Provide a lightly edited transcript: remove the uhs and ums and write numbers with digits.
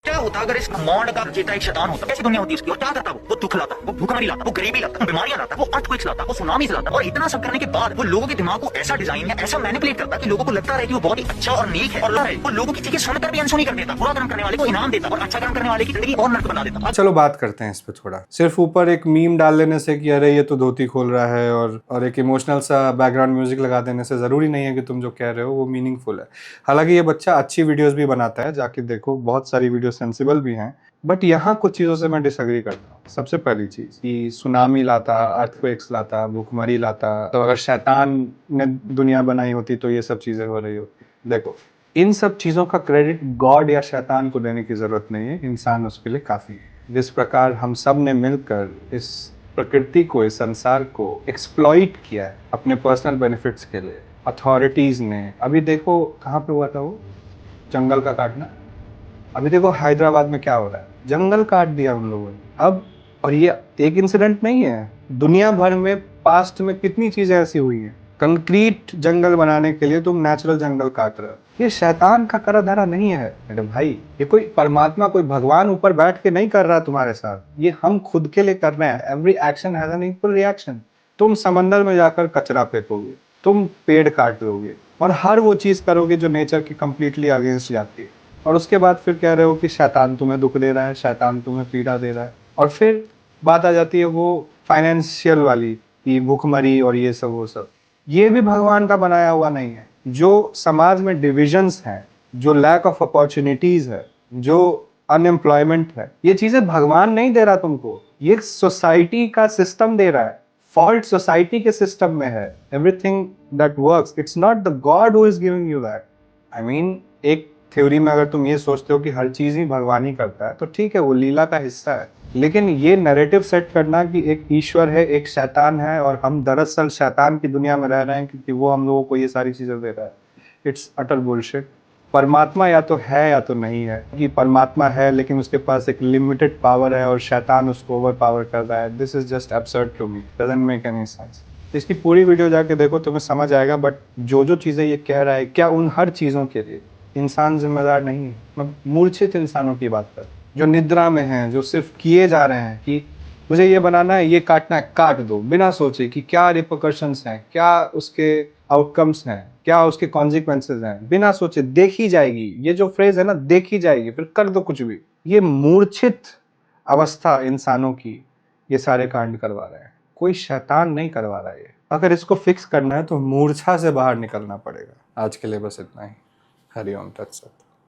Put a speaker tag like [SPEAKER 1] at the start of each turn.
[SPEAKER 1] क्या होता अगर इस मॉड का चेता एक शैतान होता? कैसी दुनिया होती इसकी? और क्या करता वो दुख लाता, वो भूखमरी लाता, वो गरीबी लाता, वो बीमारियां लाता, वो अर्थक्वेक्स लाता, वो सुनामीज लाता। और इतना सब करने के बाद वो लोगों के दिमाग को ऐसा डिजाइन या ऐसा मैनिपुलेट करता कि लोगों को लगता है कि वो बहुत ही अच्छा और नेक है और वो लोगों की चीजें सुनकर भी अनसुनी कर देता, बुरा कर्म करने वाले को इनाम देता और अच्छा कर्म करने वाले की जिंदगी और नर्क बना देता।
[SPEAKER 2] चलो बात करते हैं इस पे थोड़ा। सिर्फ ऊपर एक मीम डाल लेने से कि अरे ये तो धोती खोल रहा है और एक इमोशनल सा बैकग्राउंड म्यूजिक लगा देने से जरूरी नहीं है कि तुम जो कह रहे हो वो मीनिंगफुल है। हालांकि ये बच्चा अच्छी वीडियोस भी बनाता है, जाके देखो, बहुत सारी वीडियो सेंसिबल भी हैं। बट यहाँ कुछ चीज़ों से मैं डिसएग्री करता हूँ। सबसे पहली चीज़ कि सुनामी लाता, अर्थक्वेक्स लाता, भूखमरी लाता, तो अगर शैतान ने दुनिया बनाई होती तो ये सब चीज़ें हो रही होती। देखो, इन सब चीज़ों का क्रेडिट गॉड या शैतान को देने की ज़रूरत नहीं है, इंसान उसके लिए काफ़ी है। जिस प्रकार हम सब ने मिलकर इस प्रकृति को, इस संसार को एक्सप्लॉइट किया है अपने पर्सनल बेनिफिट्स के लिए, अथॉरिटीज़ ने, अभी देखो कहाँ पे हुआ था वो जंगल का काटना, अभी देखो हैदराबाद में क्या हो रहा है, जंगल काट दिया उन लोगों ने। अब और ये एक इंसिडेंट नहीं है, दुनिया भर में पास्ट में कितनी चीजें ऐसी हुई हैं। कंक्रीट जंगल बनाने के लिए तुम नेचुरल जंगल काट रहे हो। ये शैतान का करा धरा नहीं है मेरे भाई, ये कोई परमात्मा, कोई भगवान ऊपर बैठ के नहीं कर रहा तुम्हारे साथ, ये हम खुद के लिए कर रहे हैं। Every action has an equal reaction. तुम समंदर में जाकर कचरा फेंकोगे, तुम पेड़ काट दोगे और हर वो चीज करोगे जो नेचर की कंप्लीटली अगेंस्ट जाती है, और उसके बाद फिर कह रहे हो कि शैतान तुम्हें दुख दे रहा है, शैतान तुम्हें पीड़ा दे रहा है। और फिर बात आ जाती है वो फाइनेंशियल वाली कि भूखमरी और ये सब वो सब, ये भी भगवान का बनाया हुआ नहीं है। जो समाज में डिविजन्स हैं, जो लैक ऑफ अपॉर्चुनिटीज है, जो अनएम्प्लॉयमेंट है, ये चीजें भगवान नहीं दे रहा तुमको, ये सोसाइटी का सिस्टम दे रहा है। फॉल्ट सोसाइटी के सिस्टम में है। Everything that works, it's not the God who is giving you that. I mean, एक थ्योरी में अगर तुम ये सोचते हो कि हर चीज ही भगवान ही करता है तो ठीक है, वो लीला का हिस्सा है। लेकिन ये नैरेटिव सेट करना कि एक ईश्वर है, एक शैतान है और हम दरअसल शैतान की दुनिया में रह रहे हैं क्योंकि वो हम लोगों को ये सारी चीजें दे रहा है, इट्स अटर बुलशिट। परमात्मा या तो है या तो नहीं है। कि परमात्मा है लेकिन उसके पास एक लिमिटेड पावर है और शैतान उसको ओवर पावर कर रहा है, this is just absurd to me, doesn't make any sense. इसकी पूरी वीडियो जाके देखो, तुम्हें समझ आएगा। बट जो जो चीज़ें ये कह रहा है, क्या उन हर चीज़ों के लिए इंसान जिम्मेदार नहीं है? मैं मूर्छित इंसानों की बात कर, जो निद्रा में हैं, जो सिर्फ किए जा रहे हैं कि मुझे ये बनाना है, ये काटना है, काट दो, बिना सोचे कि क्या रिपरकशंस हैं, क्या उसके आउटकम्स हैं, क्या उसके कॉन्सिक्वेंसेज हैं, बिना सोचे देखी जाएगी। ये जो फ्रेज है ना, देखी जाएगी, फिर कर दो कुछ भी। ये मूर्छित अवस्था इंसानों की ये सारे कांड करवा रहे हैं, कोई शैतान नहीं करवा रहा है ये। अगर इसको फिक्स करना है तो मूर्छा से बाहर निकलना पड़ेगा। आज के लिए बस इतना ही। हरिओम तत्सत।